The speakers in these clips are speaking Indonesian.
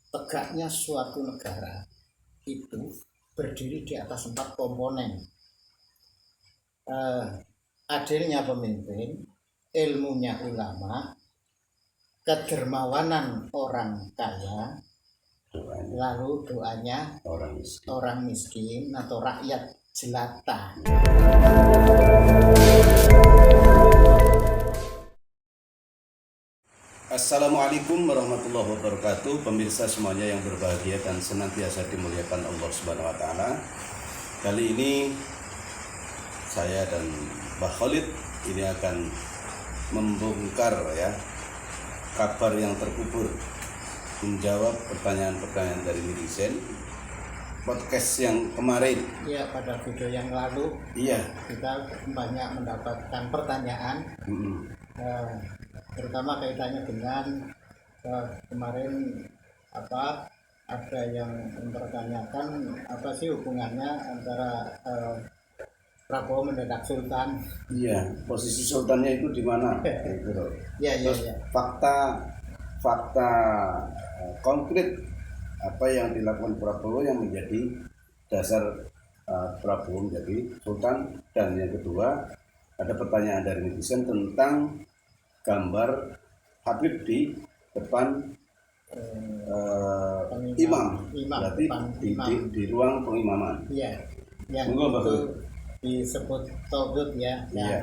tegaknya suatu negara itu berdiri di atas 4 komponen. Adilnya pemimpin, ilmunya ulama, kedermawanan orang kaya, lalu doanya orang miskin atau rakyat jelata. Assalamualaikum warahmatullahi wabarakatuh. Pemirsa semuanya yang berbahagia dan senantiasa dimuliakan Allah Subhanahu wa taala. Kali ini saya dan Mbah Khalid ini akan membongkar kabar yang terkubur, menjawab pertanyaan-pertanyaan dari netizen. Podcast yang kemarin, pada video yang lalu, kita banyak mendapatkan pertanyaan, terutama kaitannya dengan kemarin ada yang mempertanyakan apa sih hubungannya antara Prabowo mendadak sultan. Posisi sultannya itu di mana? Fakta konkret apa yang dilakukan Prabowo yang menjadi dasar Prabowo menjadi sultan. Dan yang kedua, ada pertanyaan dari netizen tentang gambar Habib di depan imam, berarti di ruang pengimaman. Yang itu disebut togut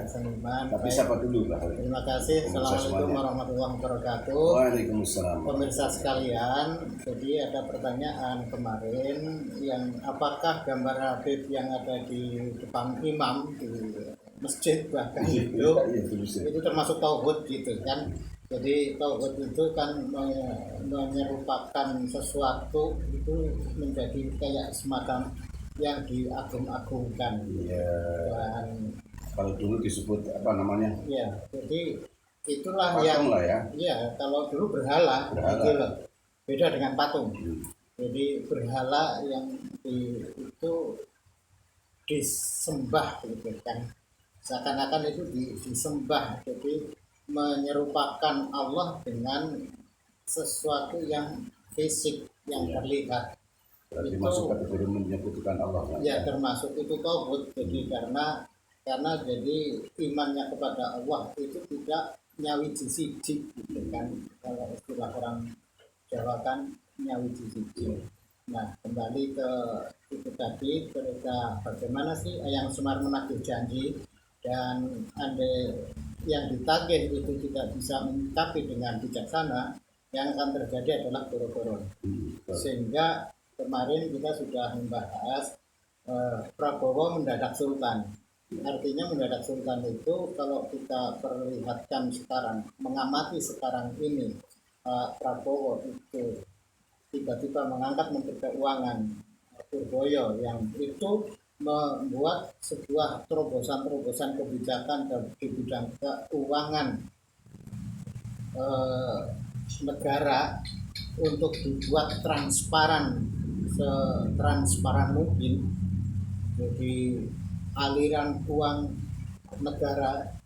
seniman. Tapi siapa dulu Pak? Terima kasih. Assalamualaikum warahmatullahi wabarakatuh. Waalaikumsalam. Pemirsa sekalian, jadi ada pertanyaan kemarin yang apakah gambar Habib yang ada di depan imam di masjid bahkan itu termasuk tauhid gitu kan. Jadi tauhid itu kan menyerupakan sesuatu itu menjadi kayak semacam yang diagung-agungkan. Dan kalau dulu disebut apa namanya? Jadi itulah patung kalau dulu berhala. Gitu loh. Beda dengan patung. Jadi berhala yang itu disembah gitu kan. Seakan-akan itu disembah. Jadi menyerupakan Allah dengan sesuatu yang fisik yang terlihat. Berarti masuk kategori menyebutkan Allah kan? Termasuk itu tauhid. Jadi karena jadi imannya kepada Allah itu tidak nyawiji siji gitu kan, kalau istilah orang Jawa kan nyawiji siji. Nah, kembali ke itu tadi, cerita bagaimana sih Eyang Semar menagih janji dan yang ditagih itu tidak bisa menyikapi dengan bijaksana, yang akan terjadi adalah goro-goro. Sehingga kemarin kita sudah membahas Prabowo mendadak sultan. Artinya mendadak sultan itu kalau kita perlihatkan sekarang, mengamati sekarang ini, Prabowo itu tiba-tiba mengangkat Menteri Keuangan Purboyo yang itu membuat sebuah terobosan-terobosan kebijakan di bidang keuangan negara untuk dibuat transparan, setransparan mungkin. Jadi aliran uang negara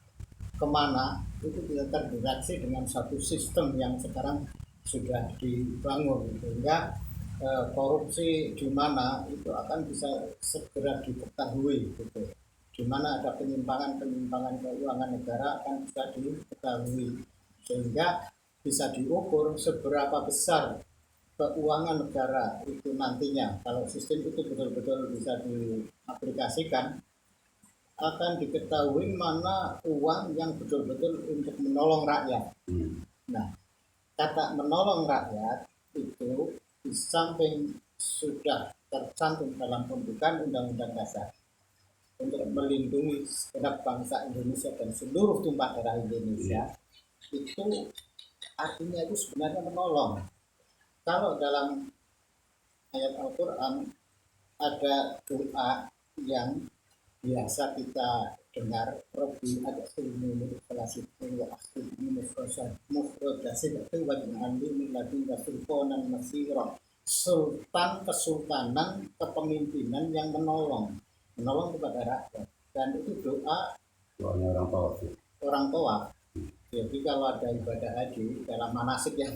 kemana itu tidak terdeteksi dengan satu sistem yang sekarang sudah dibangun, sehingga korupsi di mana itu akan bisa segera diketahui gitu. Di mana ada penyimpangan keuangan negara akan bisa diketahui, sehingga bisa diukur seberapa besar keuangan negara itu nantinya. Kalau sistem itu betul-betul bisa diaplikasikan, akan diketahui mana uang yang betul-betul untuk menolong rakyat. Nah, kata menolong rakyat itu di samping sudah tercantum dalam pembukaan Undang-Undang Dasar untuk melindungi segenap bangsa Indonesia dan seluruh tumpah darah Indonesia, itu artinya itu sebenarnya menolong. Kalau dalam ayat Al-Quran ada doa yang biasa kita dengar, Rabbi adkhilni mudkhala sidqin wa akhrijni mukhraja sidqin waj'alni min ladunka sultanan nasira. Sultan, kesultanan, kepemimpinan yang menolong kepada rakyat. Dan itu doanya orang tawaf. Jadi kalau ada ibadah haji dalam manasik yang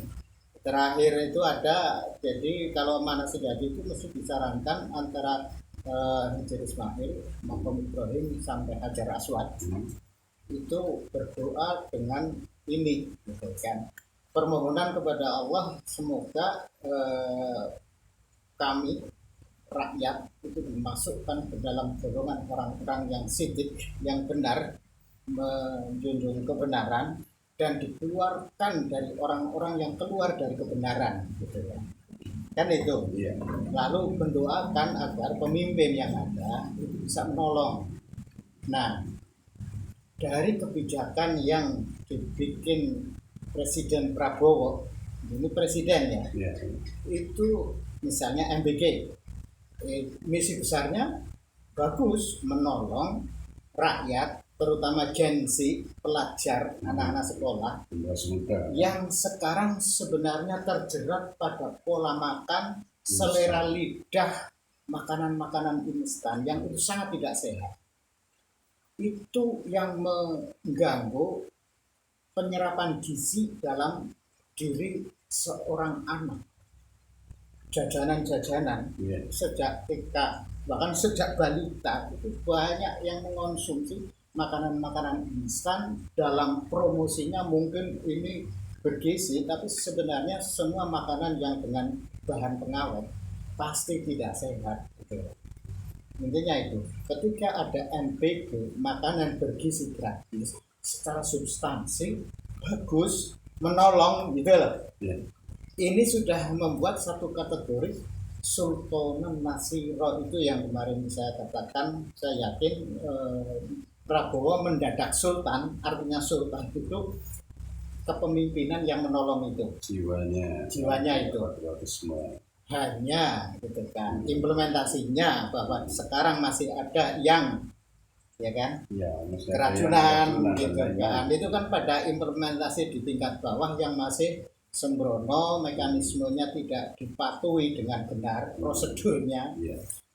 terakhir itu ada, jadi kalau manasik haji itu mesti disarankan antara Hijr Ismail, Maqam Ibrahim sampai Hajar Aswad itu berdoa dengan ini, gitu kan. Permohonan kepada Allah semoga kami rakyat itu dimasukkan ke dalam golongan orang-orang yang sidik, yang benar, menjunjung kebenaran, dan dikeluarkan dari orang-orang yang keluar dari kebenaran, gitu ya. Kan itu. Iya. Lalu mendoakan agar pemimpin yang ada itu bisa menolong. Nah, dari kebijakan yang dibikin Presiden Prabowo, ini presiden ya, itu misalnya MBG, misi besarnya bagus, menolong rakyat, terutama Gen Z, pelajar, anak-anak sekolah yang sekarang sebenarnya terjerat pada pola makan, selera lidah, makanan-makanan instan yang itu sangat tidak sehat. Itu yang mengganggu penyerapan gizi dalam diri seorang anak. Jajanan-jajanan sejak TK, bahkan sejak balita itu banyak yang mengonsumsi makanan-makanan instan. Dalam promosinya mungkin ini bergizi, tapi sebenarnya semua makanan yang dengan bahan pengawet pasti tidak sehat, gitu. Intinya itu, ketika ada MPG, makanan bergizi gratis, secara substansi bagus, menolong, gitu loh. Ini sudah membuat satu kategori Sultanan Nasiro itu yang kemarin saya katakan. Saya yakin Prabowo mendadak sultan, artinya sultan itu kepemimpinan yang menolong itu. Jiwanya itu. Hanya gitu kan. Implementasinya bahwa sekarang masih ada yang ya kan, keracunan gitu kan. Itu kan pada implementasi di tingkat bawah yang masih sembrono, mekanismenya tidak dipatuhi dengan benar, prosedurnya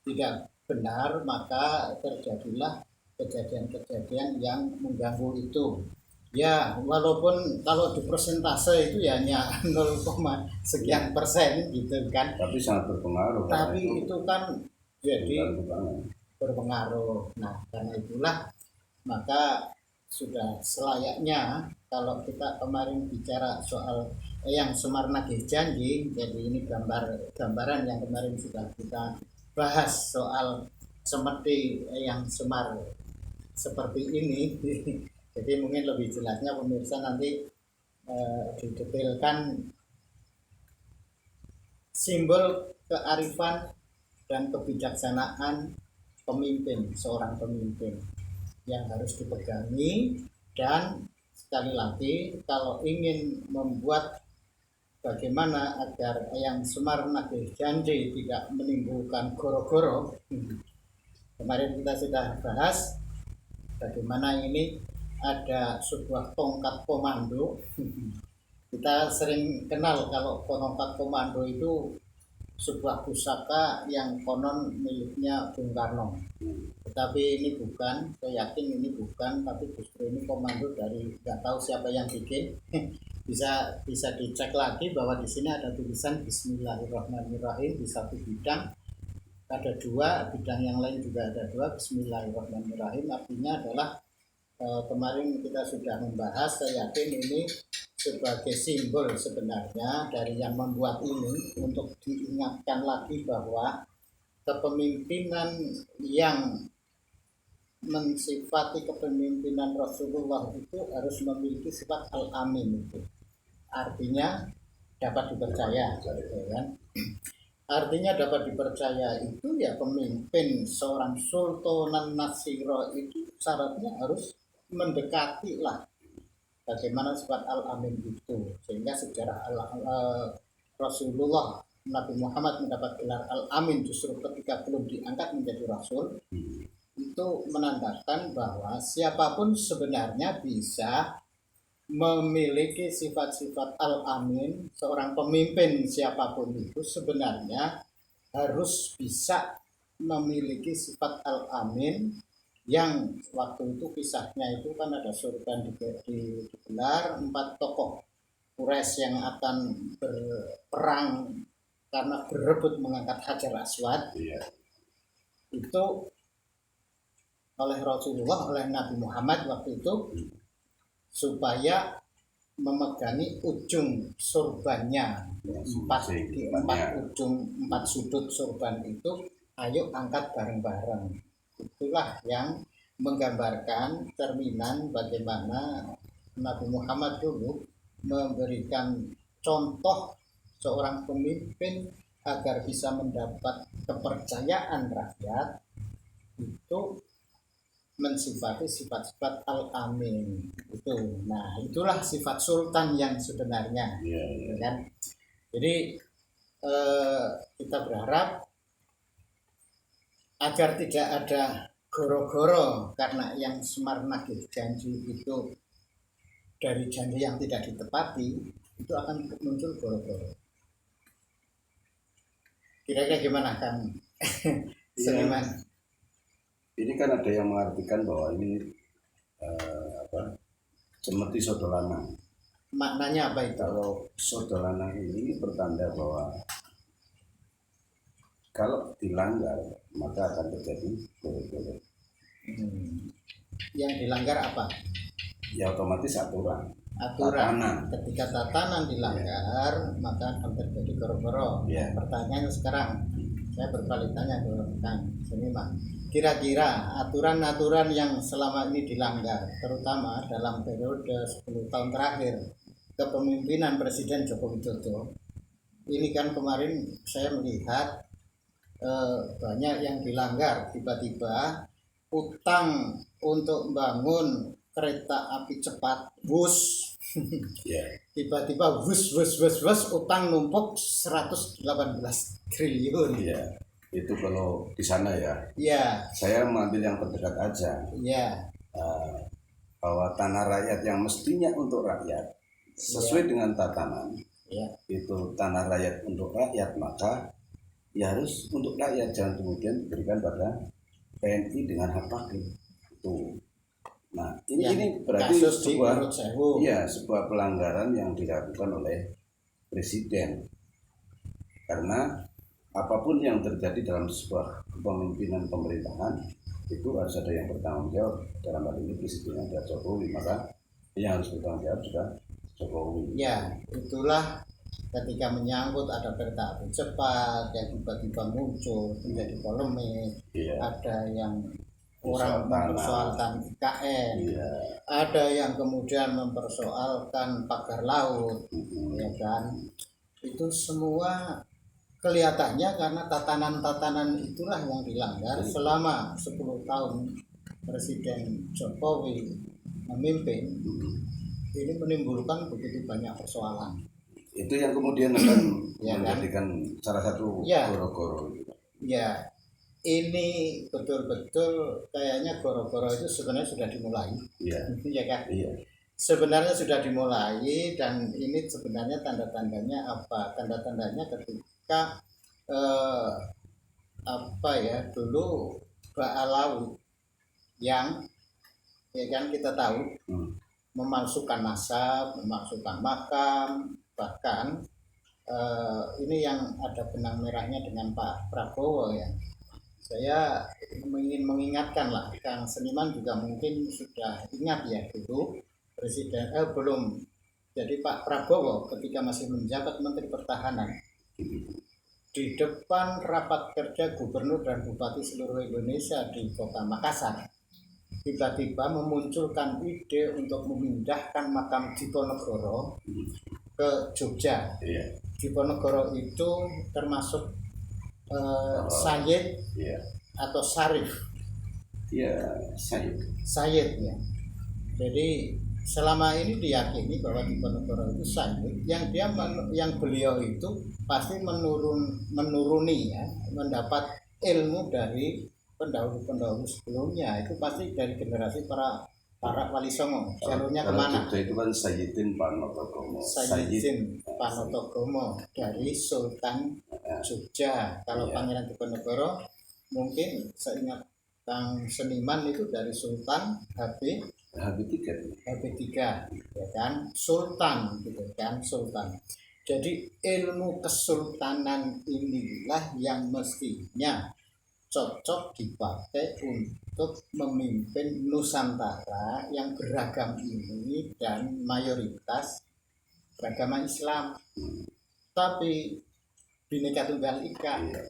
tidak benar, maka terjadilah kejadian-kejadian yang mengganggu itu. Ya, walaupun kalau di persentase itu ya hanya 0, sekian persen gitu kan. Tapi sangat berpengaruh. Tapi itu kan jadi berpengaruh. Nah, karena itulah maka sudah selayaknya kalau kita kemarin bicara soal yang Semar Nagih Janji, jadi ini gambaran yang kemarin sudah kita bahas soal seperti yang Semar seperti ini. Jadi mungkin lebih jelasnya pemirsa nanti didetailkan simbol kearifan dan kebijaksanaan pemimpin, seorang pemimpin yang harus dipegangi. Dan sekali lagi, kalau ingin membuat bagaimana agar yang Semar Nagih Janji tidak menimbulkan goro-goro, kemarin kita sudah bahas bagaimana ini ada sebuah tongkat komando. Kita sering kenal kalau tongkat komando itu sebuah pusaka yang konon miliknya Bung Karno. Tetapi ini bukan, saya yakin ini bukan, tapi justru ini komando dari nggak tahu siapa yang bikin. bisa dicek lagi bahwa di sini ada tulisan Bismillahirrahmanirrahim di satu bidang, ada dua bidang yang lain juga ada dua Bismillahirrahmanirrahim. Artinya adalah kemarin kita sudah membahas, saya yakin ini sebagai simbol sebenarnya dari yang membuat ini untuk diingatkan lagi bahwa kepemimpinan yang mensifati kepemimpinan Rasulullah itu harus memiliki sifat al-amin itu. Artinya dapat dipercaya, kan? Artinya dapat dipercaya itu ya pemimpin seorang Sultanan Nasiro itu syaratnya harus mendekati lah bagaimana sifat al-amin itu, sehingga sejarah Rasulullah Nabi Muhammad mendapat gelar al-amin justru ketika belum diangkat menjadi rasul. Itu menandakan bahwa siapapun sebenarnya bisa memiliki sifat-sifat al-amin. Seorang pemimpin siapapun itu sebenarnya harus bisa memiliki sifat al-amin, yang waktu itu kisahnya itu kan ada surga digelar 4 tokoh Quraisy yang akan berperang karena berebut mengangkat Hajar Aswad Iya. itu oleh Rasulullah, oleh Nabi Muhammad waktu itu supaya memegangi ujung surbannya empat sudut surban itu, ayo angkat bareng-bareng. Itulah yang menggambarkan cerminan bagaimana Nabi Muhammad dulu memberikan contoh seorang pemimpin agar bisa mendapat kepercayaan rakyat itu mensifati sifat-sifat al-amin itu. Nah, itulah sifat sultan yang sebenarnya, kan? Jadi kita berharap agar tidak ada goro-goro karena yang Semar nagih janji itu dari janji yang tidak ditepati, itu akan muncul goro-goro. Kira-kira gimana Kang Seniman? Ini kan ada yang mengartikan bahwa ini cemeti sodolana. Maknanya apa itu? Kalau sodolana ini bertanda bahwa kalau dilanggar maka akan terjadi goro-goro. Yang dilanggar apa? Ya otomatis aturan. Tatanan. Ketika tatanan dilanggar maka akan terjadi goro-goro. Pertanyaannya sekarang saya berbalik tanya ke Kang Seniman. Kira-kira aturan-aturan yang selama ini dilanggar, terutama dalam periode 10 tahun terakhir kepemimpinan Presiden Joko Widodo, ini kan kemarin saya melihat banyak yang dilanggar. Tiba-tiba utang untuk membangun kereta api cepat bus tiba-tiba bus utang numpuk 118 triliun. Itu kalau di sana ya. Saya mengambil yang terdekat aja. Bahwa tanah rakyat yang mestinya untuk rakyat sesuai dengan tatanan, itu tanah rakyat untuk rakyat, maka ya harus untuk rakyat, jangan kemudian diberikan pada PNI dengan hak pakai itu. Nah, ini berarti sebuah pelanggaran yang dilakukan oleh Presiden, karena apapun yang terjadi dalam sebuah kepemimpinan pemerintahan itu harus ada yang bertanggung jawab. Dalam hal ini Presiden adalah Jokowi, maka yang harus bertanggung jawab juga Jokowi. Itulah ketika menyangkut ada kereta api cepat yang tiba-tiba muncul menjadi polemik, ada yang orang mempersoalkan IKN, ada yang kemudian mempersoalkan pagar laut, ya kan? Itu semua kelihatannya karena tatanan-tatanan itulah yang dilanggar selama 10 tahun Presiden Jokowi memimpin. Ini menimbulkan begitu banyak persoalan. Itu yang kemudian akan menjadikan salah satu goro-goro. Ini betul-betul kayaknya goro-goro itu sebenarnya sudah dimulai. Ya kan? Sebenarnya sudah dimulai, dan ini sebenarnya tanda-tandanya apa? Tanda-tandanya ketika dulu Ba'alawi yang kita tahu memalsukan nasab, memalsukan makam, bahkan ini yang ada benang merahnya dengan Pak Prabowo ya. Saya ingin mengingatkan lah, Kang Seniman juga mungkin sudah ingat ya, dulu Presiden belum jadi Pak Prabowo ketika masih menjabat Menteri Pertahanan, di depan rapat kerja gubernur dan bupati seluruh Indonesia di Kota Makassar, tiba-tiba memunculkan ide untuk memindahkan makam Diponegoro ke Jogja. Diponegoro itu termasuk Sayyid atau Syarif. Sayyid ya. Jadi selama ini diyakini bahwa Diponegoro itu Sayyid, yang beliau itu pasti menuruni ya, mendapat ilmu dari pendahulu sebelumnya, itu pasti dari generasi para Wali Songo. Jalurnya kemana? Jogja itu kan Sayyidin Panotogomo dari Sultan Jogja. Kalau Pangeran Diponegoro mungkin seingat Kang seniman itu dari Sultan HB3 ya kan, Sultan gitu kan, Sultan. Jadi ilmu kesultanan inilah yang mestinya cocok dipakai untuk memimpin Nusantara yang beragam ini dan mayoritas beragama Islam. Tapi Bhinneka Tunggal Ika. Iya.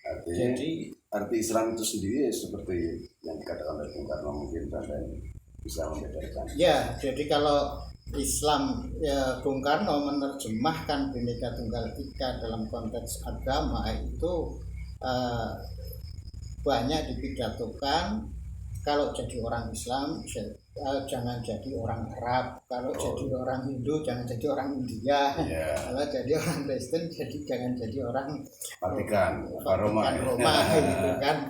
Artinya, jadi arti Islam itu sendiri seperti yang dikatakan oleh Bung Karno, mungkin Anda bisa membedakan. Ya, jadi kalau Islam, ya, Bung Karno menerjemahkan Bhinneka Tunggal Ika dalam konteks agama itu banyak dipidatokan. Kalau jadi orang Islam jangan jadi orang Arab, kalau jadi orang Hindu jangan jadi orang India, kalau jadi orang Kristen jangan jadi orang Vatikan Roma gitu kan.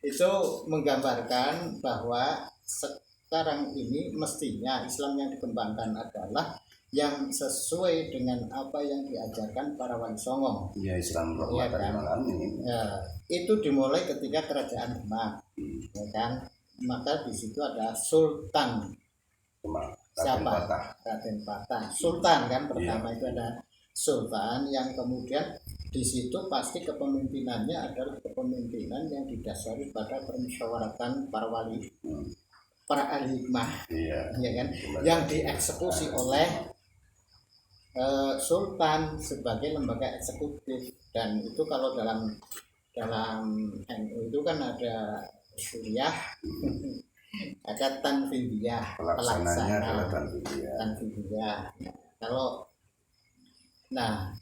Itu menggambarkan bahwa sekarang ini mestinya Islam yang dikembangkan adalah yang sesuai dengan apa yang diajarkan para wali songo. Ya, Islam rahmatan alamin. Ya, itu dimulai ketika kerajaan Demak, ya kan. Maka di situ ada Sultan. Siapa? Raden Patah. Sultan kan pertama, itu ada Sultan yang kemudian di situ pasti kepemimpinannya adalah kepemimpinan yang didasari pada permusyawaratan para wali, para ahli hikmah, ya kan, yang dieksekusi oleh Sultan sebagai lembaga eksekutif. Dan itu kalau dalam NU itu kan ada Syuriah, ada Tanfidiyah, pelaksananya adalah Tanfidiyah. Nah,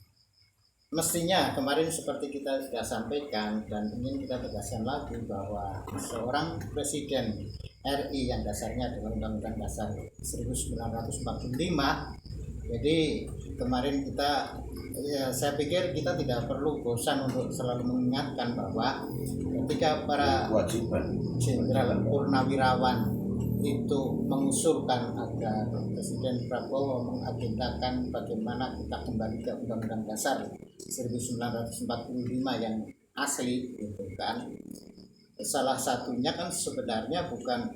mestinya kemarin seperti kita sudah sampaikan dan ingin kita tegaskan lagi bahwa seorang presiden RI yang dasarnya adalah Undang-Undang Dasar 1945. Jadi kemarin saya pikir kita tidak perlu bosan untuk selalu mengingatkan bahwa ketika para jenderal purnawirawan itu mengusulkan agar Presiden Prabowo mengagendakan bagaimana kita kembali ke Undang-Undang Dasar 1945 yang asli, gitu kan. Salah satunya kan sebenarnya bukan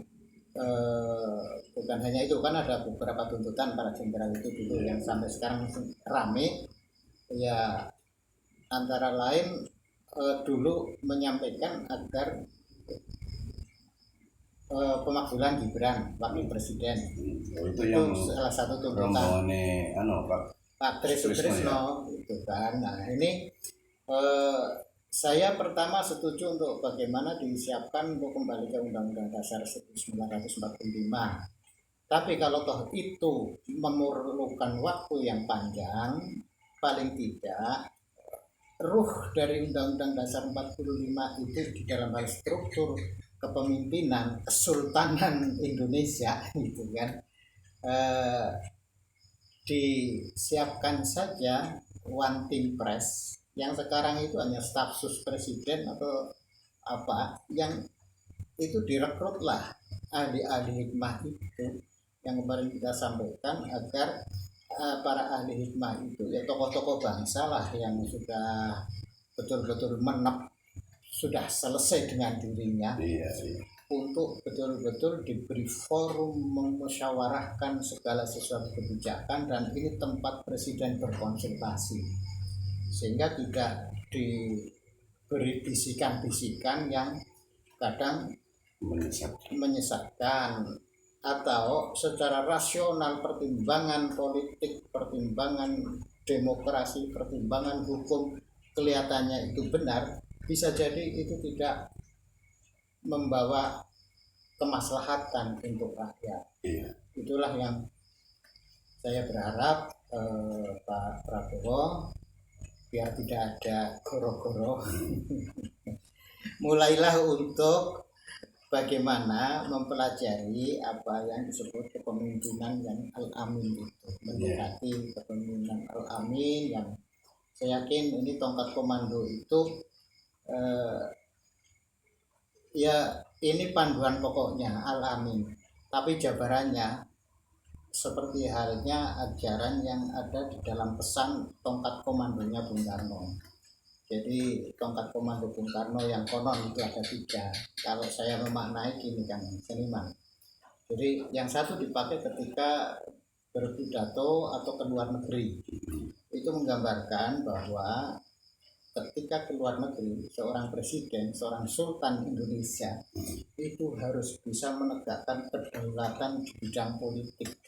hanya itu, kan ada beberapa tuntutan para jenderal itu dulu yang sampai sekarang rame, ya, antara lain dulu menyampaikan agar pemakzulan Gibran wakil presiden. Itu yang salah satu tuntutan Pak Tri Sutrisno, itu kan. Nah, ini saya pertama setuju untuk bagaimana disiapkan untuk kembali ke Undang-Undang Dasar 1945. Tapi kalau toh itu memerlukan waktu yang panjang, paling tidak ruh dari Undang-Undang Dasar 45 itu di dalam hal struktur kepemimpinan Kesultanan Indonesia, gitu kan, disiapkan saja one team press yang sekarang itu hanya staf sus presiden atau apa, yang itu direkrutlah ahli-ahli hikmah itu yang kemarin kita sampaikan, agar para ahli hikmah itu ya tokoh-tokoh bangsa lah yang sudah betul-betul menep, sudah selesai dengan dirinya, untuk betul-betul diberi forum memusyawarahkan segala sesuatu kebijakan, dan ini tempat presiden berkonsultasi, sehingga tidak diberi bisikan-bisikan yang kadang menyesatkan, atau secara rasional, pertimbangan politik, pertimbangan demokrasi, pertimbangan hukum kelihatannya itu benar, bisa jadi itu tidak membawa kemaslahatan untuk rakyat. Itulah yang saya berharap Pak Prabowo, biar tidak ada goro-goro, mulailah untuk bagaimana mempelajari apa yang disebut kepemimpinan yang al-amin itu, mendekati kepemimpinan al-amin yang saya yakin ini tongkat komando itu ya ini panduan pokoknya al-amin, tapi jabarannya seperti halnya ajaran yang ada di dalam pesan tongkat komandonya Bung Karno. Jadi tongkat komando Bung Karno yang konon itu ada 3. Kalau saya memaknai gini kan seniman. Jadi yang satu dipakai ketika berpidato atau ke luar negeri. Itu menggambarkan bahwa ketika ke luar negeri seorang presiden, seorang sultan Indonesia itu harus bisa menegakkan kedaulatan di bidang politik.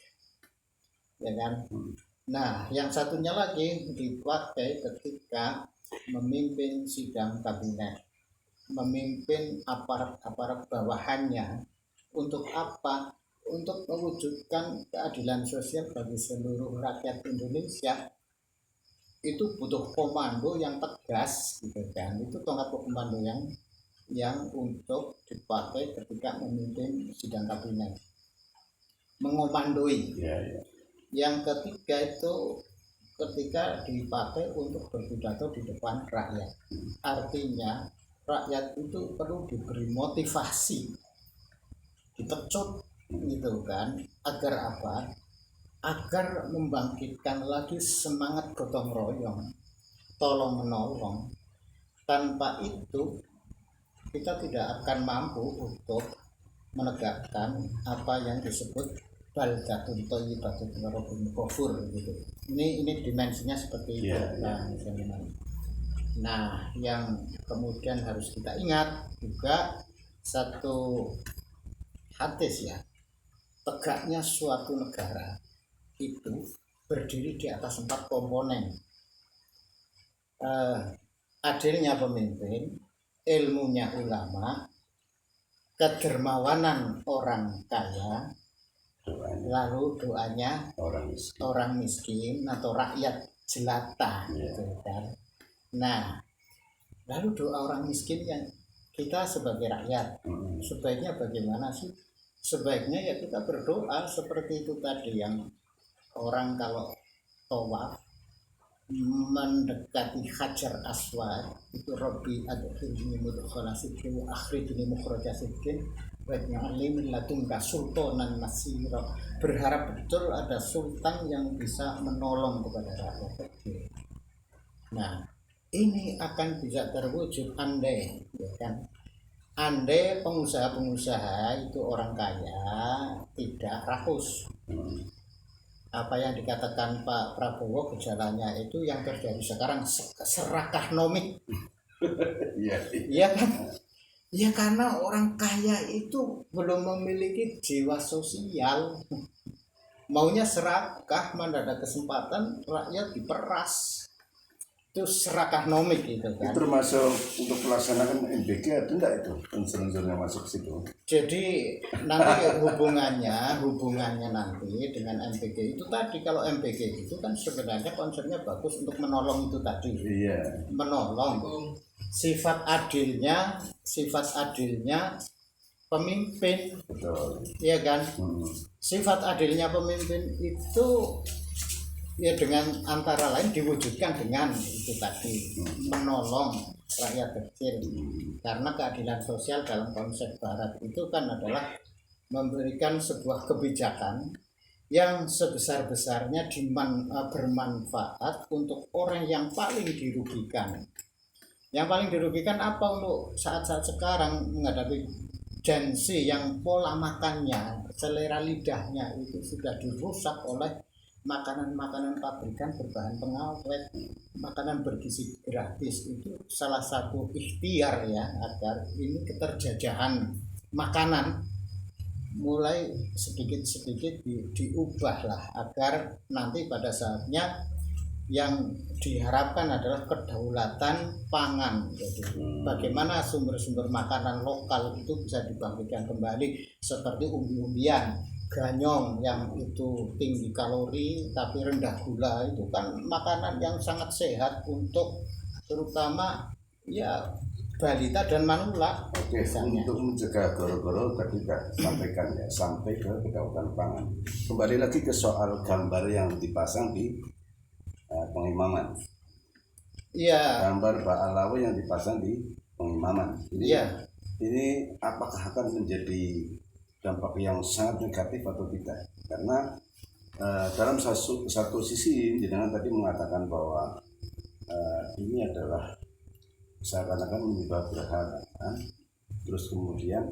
Ya kan? Nah, yang satunya lagi dipakai ketika memimpin sidang kabinet, memimpin aparat-aparat bawahannya. Untuk apa? Untuk mewujudkan keadilan sosial bagi seluruh rakyat Indonesia. Itu butuh komando yang tegas gitu kan. Itu tongkat komando yang untuk dipakai ketika memimpin sidang kabinet, mengomandoi. Yang ketiga itu ketika dipakai untuk berpidato di depan rakyat. Artinya rakyat itu perlu diberi motivasi, dipecut gitu kan, agar apa? Agar membangkitkan lagi semangat gotong royong, tolong menolong. Tanpa itu kita tidak akan mampu untuk menegakkan apa yang disebut baldatun thayyibatun wa rabbun ghafur gitu. Ini dimensinya seperti itu. Nah, yang kemudian harus kita ingat juga satu hadis ya. Tegaknya suatu negara itu berdiri di atas 4 komponen. Adilnya pemimpin, ilmunya ulama, kedermawanan orang kaya, lalu doanya orang miskin atau rakyat jelata gitu kan. Nah, lalu doa orang miskin yang kita sebagai rakyat sebaiknya bagaimana sih? Sebaiknya ya kita berdoa seperti itu tadi, yang orang kalau tawaf mendekati Hajar Aswad itu Rabbi adkhilni mudkhala sidqin wa akhrijni mukhraja sidqin waj'alni min ladunka sultanan nasira. Berharap betul ada sultan yang bisa menolong kepada rakyat kecil. Nah, ini akan bisa terwujud andai ya kan, andai pengusaha-pengusaha itu orang kaya tidak rakus. Apa yang dikatakan Pak Prabowo gejalanya itu yang terjadi sekarang serakah nomik. Iya kan? Ya karena orang kaya itu belum memiliki jiwa sosial. Maunya serakah, mana ada kesempatan rakyat diperas. Itu serakah nomik gitu kan. Itu termasuk untuk melaksanakan MBG ada enggak itu unsur-unsurnya masuk situ? Jadi nanti hubungannya nanti dengan MBG itu tadi, kalau MBG itu kan sebenarnya konsepnya bagus untuk menolong itu tadi. Iya. Menolong. Sifat adilnya pemimpin. Betul. Iya kan? Sifat adilnya pemimpin itu ya dengan antara lain diwujudkan dengan itu tadi, menolong rakyat kecil. Karena keadilan sosial dalam konsep barat itu kan adalah memberikan sebuah kebijakan yang sebesar-besarnya bermanfaat untuk orang yang paling dirugikan. Yang paling dirugikan apa untuk saat-saat sekarang menghadapi Gen Z yang pola makannya, selera lidahnya itu sudah dirusak oleh makanan-makanan pabrikan berbahan pengawet, makanan bergizi gratis. Itu salah satu ikhtiar ya, agar ini keterjajahan makanan mulai sedikit-sedikit diubah lah, agar nanti pada saatnya yang diharapkan adalah kedaulatan pangan. Jadi bagaimana sumber-sumber makanan lokal itu bisa dibangkitkan kembali, seperti umbi-umbian, ganyong yang itu tinggi kalori tapi rendah gula, itu kan makanan yang sangat sehat untuk terutama ya balita dan manula. Oke, untuk mencegah goro-goro tadi kita sampaikan ya, sampai ke kedaulatan pangan. Kembali lagi ke soal gambar yang dipasang di pengimaman. Iya. Gambar Pak Alawi yang dipasang di pengimaman. Ini apakah akan menjadi dampak yang sangat negatif atau tidak? Karena dalam satu sisi jenengan tadi mengatakan bahwa ini adalah seakan-akan menyembah berhala kan? Terus kemudian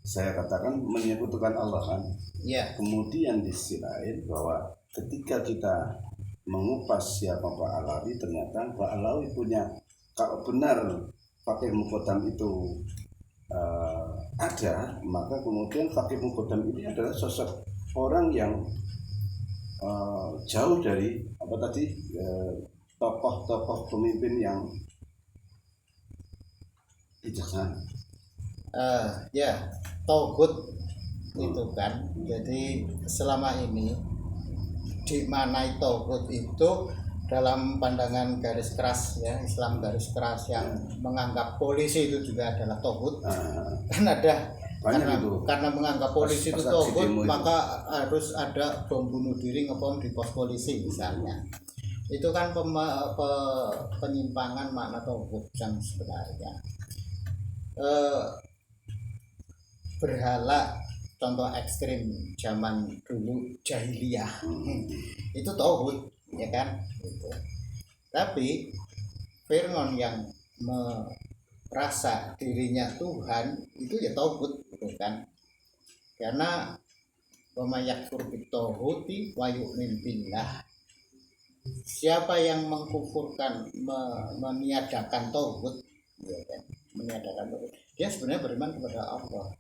saya katakan menyekutukan Allah kan. Ya. Kemudian di sisi lain bahwa ketika kita mengupas siapa Pak Alawi, ternyata Pak Alawi punya, kalau benar Fakih Muqaddam itu ada, maka kemudian Fakih Muqaddam ini adalah sosok orang yang jauh dari apa tadi tokoh-tokoh pemimpin yang bijaksana. Ya, tauhid itu kan. Jadi selama ini dimaknai tauhid itu dalam pandangan garis keras ya, Islam garis keras yang menganggap polisi itu juga adalah tauhid. Kan ada karena menganggap polisi itu tauhid, maka harus ada bom bunuh diri ngebom di pos polisi misalnya. Itu kan penyimpangan makna tauhid yang sebenarnya. Berhala contoh ekstrim zaman dulu jahiliyah itu tauhid ya kan gitu. Tapi Fir'aun yang merasa dirinya Tuhan itu ya tauhid gitu kan, karena yakfur bitauhidi wa yu'min billah, siapa yang mengkufurkan meniadakan tauhid ya kan, meniadakan tauhid, dia sebenarnya beriman kepada Allah.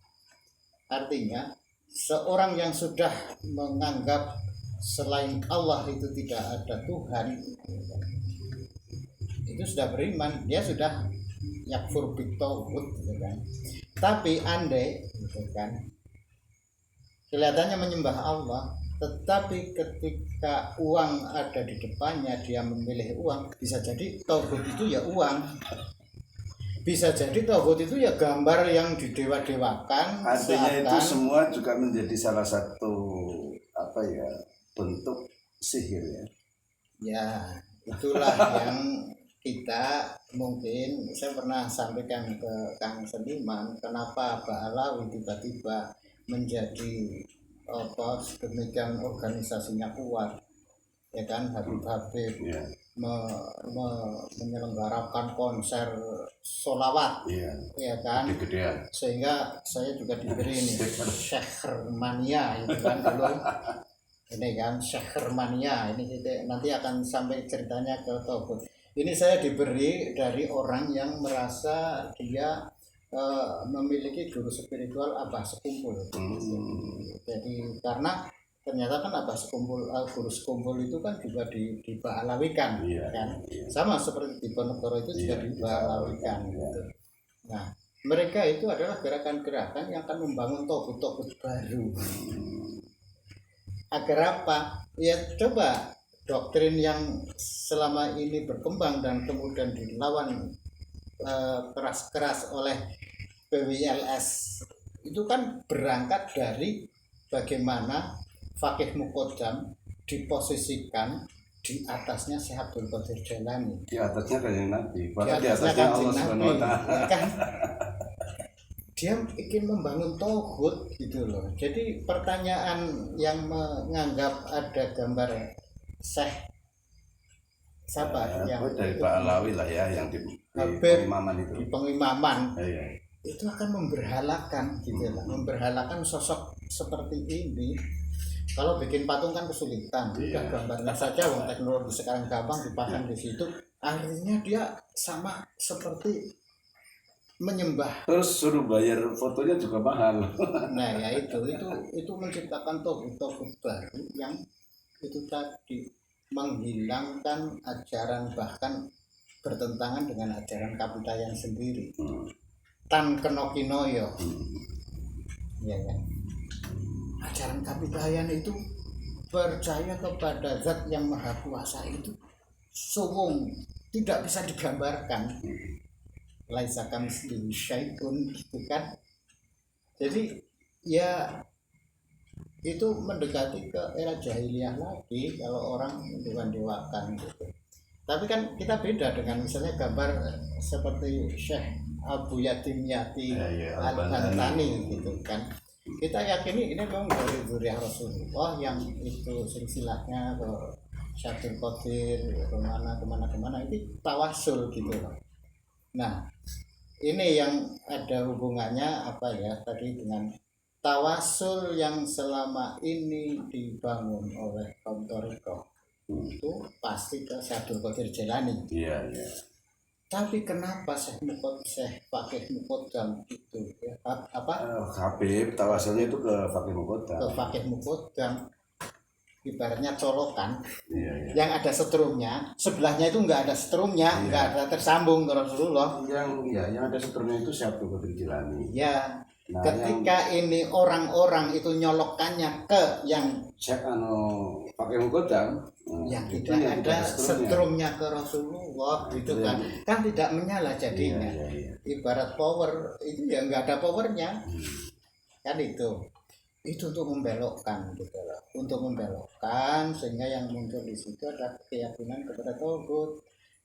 Artinya seorang yang sudah menganggap selain Allah itu tidak ada Tuhan, itu sudah beriman, dia sudah yakfur bitauhid gitu kan. Tapi andai gitu kan kelihatannya menyembah Allah, tetapi ketika uang ada di depannya dia memilih uang, bisa jadi tauhid itu ya uang, bisa jadi tauhid itu ya gambar yang didewa-dewakan. Artinya itu semua juga menjadi salah satu apa ya, bentuk sihir ya. Ya, itulah yang kita mungkin saya pernah sampaikan ke Kang Seniman, kenapa Pak Alawi tiba-tiba menjadi demikian organisasinya kuat ya kan, Habib-Habib menyelenggarakan konser sholawat ya kan, sehingga saya juga diberi ini Syekhmania itu kan dulu ini kan Syekhmania ini nanti akan sampai ceritanya ke tauhid. Ini saya diberi dari orang yang merasa dia memiliki guru spiritual Abah Sekumpul. Jadi karena ternyata kan Abah Sekumpul, guru Sekumpul itu kan juga dibalawikan kan, sama seperti di Ponegoro itu juga dibalawikan gitu. Nah, mereka itu adalah gerakan-gerakan yang akan membangun tauhid baru. Agar apa? Ya coba doktrin yang selama ini berkembang dan kemudian dilawan keras-keras oleh PWLS itu kan berangkat dari bagaimana Fakih Muqaddam diposisikan di atasnya Syekh Abdul Qadir Jailani, di atasnya Kanjeng Nabi, bahkan di atasnya Allah Subhanahu wa Ta'ala ya kan? Dia ingin membangun tauhid gitu loh. Jadi pertanyaan yang menganggap ada gambar Syekh siapa yang dari Pak Alawi lah ya, yang di pengimaman itu, di pengimaman itu akan memberhalakan gitu lah, memberhalakan sosok seperti ini. Kalau bikin patung kan kesulitan, udah gambarnya saja, teknologi sekarang gampang dipasang di situ, artinya dia sama seperti menyembah. Terus suruh bayar fotonya juga mahal. Nah ya itu menciptakan tauhid baru yang itu tadi menghilangkan ajaran, bahkan bertentangan dengan ajaran Kapitayan sendiri. Tan Kenokinoyo ya kan, ajaran Kapitayan itu percaya kepada zat yang maha kuasa itu suwung, tidak bisa digambarkan, laisa kamitslihi syai'un gitu kan. Jadi ya itu mendekati ke era jahiliyah lagi kalau orang mendewa-dewakan gitu. Tapi kan kita beda dengan misalnya gambar seperti Syekh Abu Yatim Yati Al-Bantani gitu kan. Kita yakini ini memang dari zuriyah Rasulullah yang itu silsilahnya ke Syekh Abdul Qadir kemana itu tawasul gitu loh. Nah, ini yang ada hubungannya apa ya tadi dengan tawasul yang selama ini dibangun oleh kaum Thariqah itu pasti ke Syekh Qadir Jilani. Iya, iya. Tapi kenapa Syekh Fakih Muqaddam itu ya, Habib tawasulnya itu ke Fakih Muqaddam. Ke Fakih Muqaddam ibaratnya colokan, iya, iya. yang ada setrumnya, sebelahnya itu nggak ada setrumnya, Iya. nggak ada tersambung ke Rasulullah. Yang ada setrumnya itu Syekh Qadir Jilani. Ya, Nah, ketika ini orang-orang itu nyolokkannya ke yang Syekh Fakih Muqaddam yang itu tidak yang ada setrumnya ke Rasulullah, gitu kan, kan tidak menyala jadinya. Iya, iya. Ibarat power itu ya nggak ada powernya, kan itu untuk membelokkan gitu loh, untuk membelokkan sehingga yang muncul di situ adalah keyakinan kepada Tauhid.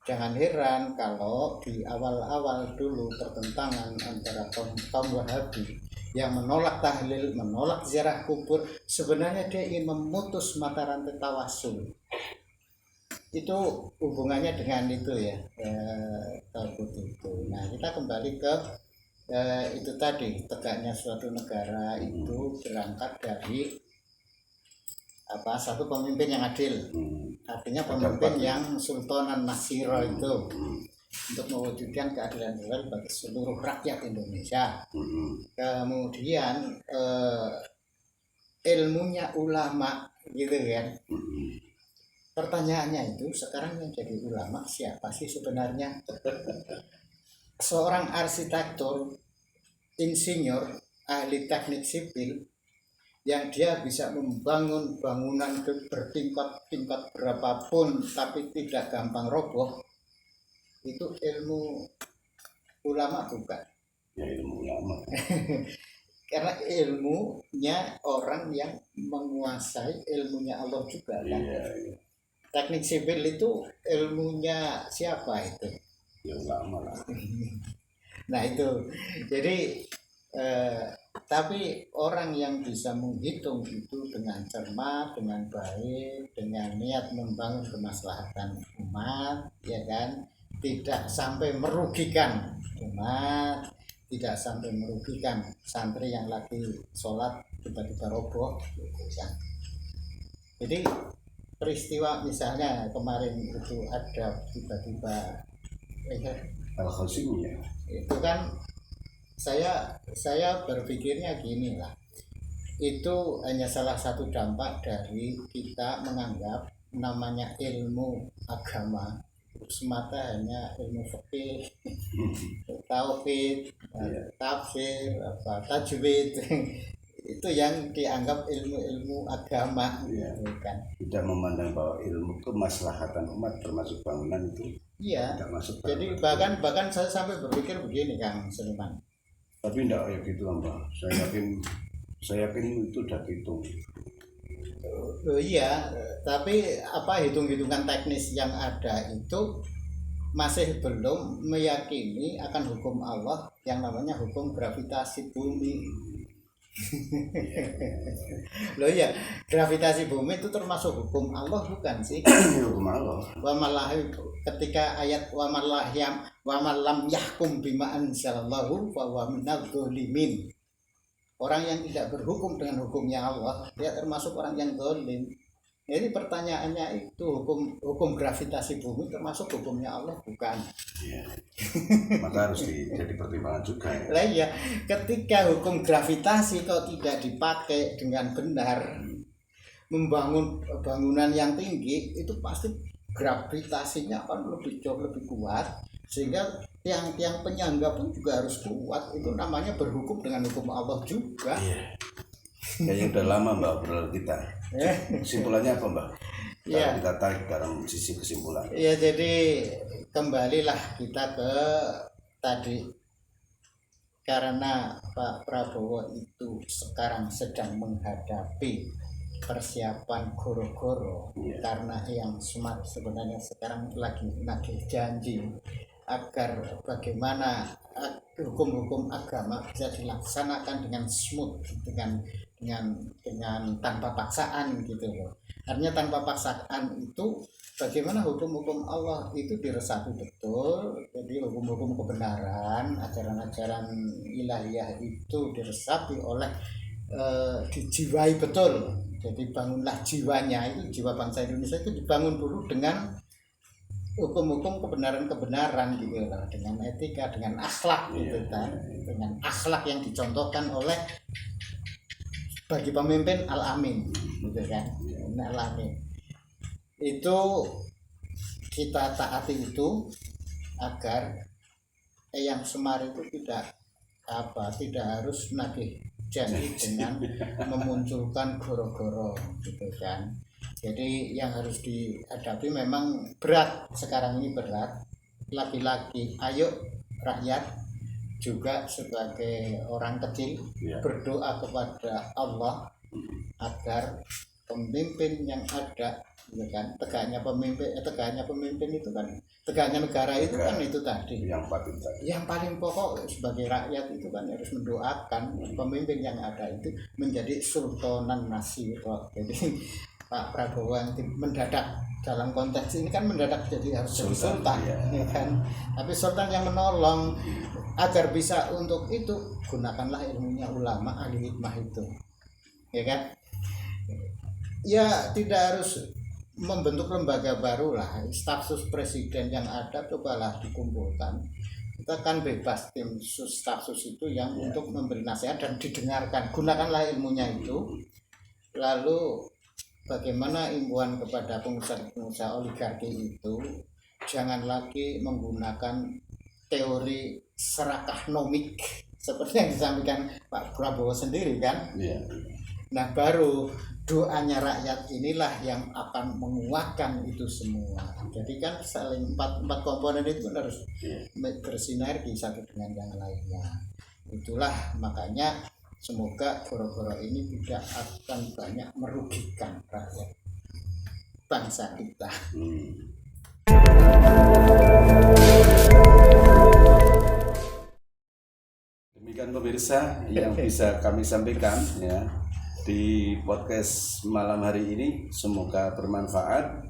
Jangan heran kalau di awal-awal dulu pertentangan antara kaum Wahabi yang menolak tahlil, menolak ziarah kubur, sebenarnya dia ingin memutus mata rantai tawasul. Itu hubungannya dengan itu ya, Tauhid itu. Nah, kita kembali ke itu tadi, tegaknya suatu negara itu berangkat dari satu pemimpin yang adil, artinya pemimpin yang sultanan nasiro itu untuk mewujudkan keadilan sosial bagi seluruh rakyat Indonesia. Kemudian ilmunya ulama gitu kan. Pertanyaannya itu sekarang yang jadi ulama siapa sih sebenarnya? Seorang arsitektur, insinyur, ahli teknik sipil yang dia bisa membangun bangunan bertingkat-tingkat berapapun tapi tidak gampang roboh, itu ilmu ulama bukan? Ya, ilmu ulama. Karena ilmunya orang yang menguasai ilmunya Allah juga kan. Iya, iya. Teknik sipil itu ilmunya siapa itu? Ya ulama lah. Nah itu, jadi tapi orang yang bisa menghitung itu dengan cermat, dengan baik, dengan niat membangun kemaslahatan umat, ya kan, tidak sampai merugikan umat, tidak sampai merugikan santri yang lagi sholat tiba-tiba roboh, gitu kan. Jadi peristiwa misalnya kemarin itu ada tiba-tiba Al-Khazimi ya. Itu kan saya berpikirnya gini lah, itu hanya salah satu dampak dari kita menganggap namanya ilmu agama semata hanya ilmu fikih, tauhid, tafsir, tajwid itu yang dianggap ilmu-ilmu agama, kan? Tidak memandang bahwa ilmu kemaslahatan umat termasuk bangunan itu. Iya. Jadi bahkan saya sampai berpikir begini, Kang Seniman. Tapi tidak kayak gitu, Mbak. Saya yakin itu udah dihitung. Iya, tapi hitung-hitungan teknis yang ada itu masih belum meyakini akan hukum Allah yang namanya hukum gravitasi bumi. Loh iya, gravitasi bumi itu termasuk hukum Allah bukan sih? Hukum Allah. Ketika ayat wa lam yahkum bima anzalallahu fa huwa minadz dzalimin. Orang yang tidak berhukum dengan hukumnya Allah, dia termasuk orang yang zalim. Jadi pertanyaannya itu hukum gravitasi bumi termasuk hukumnya Allah bukan? Ya. Maka harus jadi pertimbangan juga. Ya. Lah iya, ketika hukum gravitasi kok tidak dipakai dengan benar, membangun bangunan yang tinggi itu pasti gravitasinya akan jauh lebih kuat, sehingga tiang-tiang penyangga pun juga harus kuat. Itu namanya berhukum dengan hukum Allah juga. Iya. Yang udah lama Mbak obrolan kita. Kesimpulannya apa Mbak? Kalau kita tarik dalam sisi kesimpulan. Ya, jadi kembalilah kita ke tadi, karena Pak Prabowo itu sekarang sedang menghadapi persiapan goro-goro, karena yang sebenarnya sekarang lagi nagih janji agar bagaimana hukum-hukum agama bisa dilaksanakan dengan smooth, dengan dengan tanpa paksaan gitu loh. Artinya tanpa paksaan itu bagaimana hukum-hukum Allah itu diresapi betul. Jadi hukum-hukum kebenaran, ajaran-ajaran ilahiyah itu diresapi oleh dijiwai betul. Jadi bangunlah jiwanya, itu jiwa bangsa Indonesia itu dibangun dulu dengan hukum-hukum kebenaran-kebenaran gitu loh, dengan etika, dengan akhlak gitu kan, dengan akhlak yang dicontohkan oleh bagi pemimpin al-amin gitu kan, al-amin itu kita taati itu agar yang semar itu tidak harus nagih janji dengan memunculkan goro-goro gitu kan. Jadi yang harus dihadapi memang berat, sekarang ini berat. Lagi-lagi ayo rakyat juga sebagai orang kecil berdoa kepada Allah agar pemimpin yang ada, ya kan, tegaknya pemimpin itu kan, tegaknya negara itu kan itu tadi yang paling pokok sebagai rakyat itu kan harus mendoakan pemimpin yang ada itu menjadi sultanan nasiro. Jadi Pak Prabowo yang mendadak dalam konteks ini kan mendadak jadi harus jadi sultan ya kan, tapi sultan yang menolong agar bisa untuk itu gunakanlah ilmunya ulama ahli hikmah itu, ya kan. Ya tidak harus membentuk lembaga baru lah, stafsus presiden yang ada cobalah dikumpulkan, kita kan bebas tim stafsus itu yang untuk memberi nasihat dan didengarkan, gunakanlah ilmunya itu. Lalu bagaimana imbuhan kepada pengusaha oligarki itu, jangan lagi menggunakan teori serakah nomik seperti yang disampaikan Pak Prabowo sendiri kan. Nah baru doanya rakyat inilah yang akan menguatkan itu semua. Jadi kan saling empat komponen itu harus bersinergi satu dengan yang lainnya. Itulah makanya semoga goro-goro ini tidak akan banyak merugikan rakyat bangsa kita. Demikian pemirsa yang bisa kami sampaikan ya di podcast malam hari ini, semoga bermanfaat.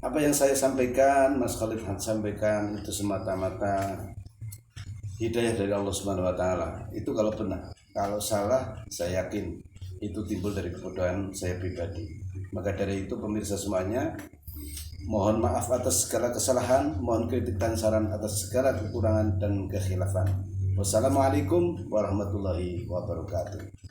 Apa yang saya sampaikan, Mas Khalid sampaikan itu semata-mata hidayah dari Allah Subhanahu wa taala. Itu kalau benar. Kalau salah, saya yakin itu timbul dari kebodohan saya pribadi. Maka dari itu pemirsa semuanya, mohon maaf atas segala kesalahan, mohon kritik dan saran atas segala kekurangan dan kekhilafan. Wassalamualaikum warahmatullahi wabarakatuh.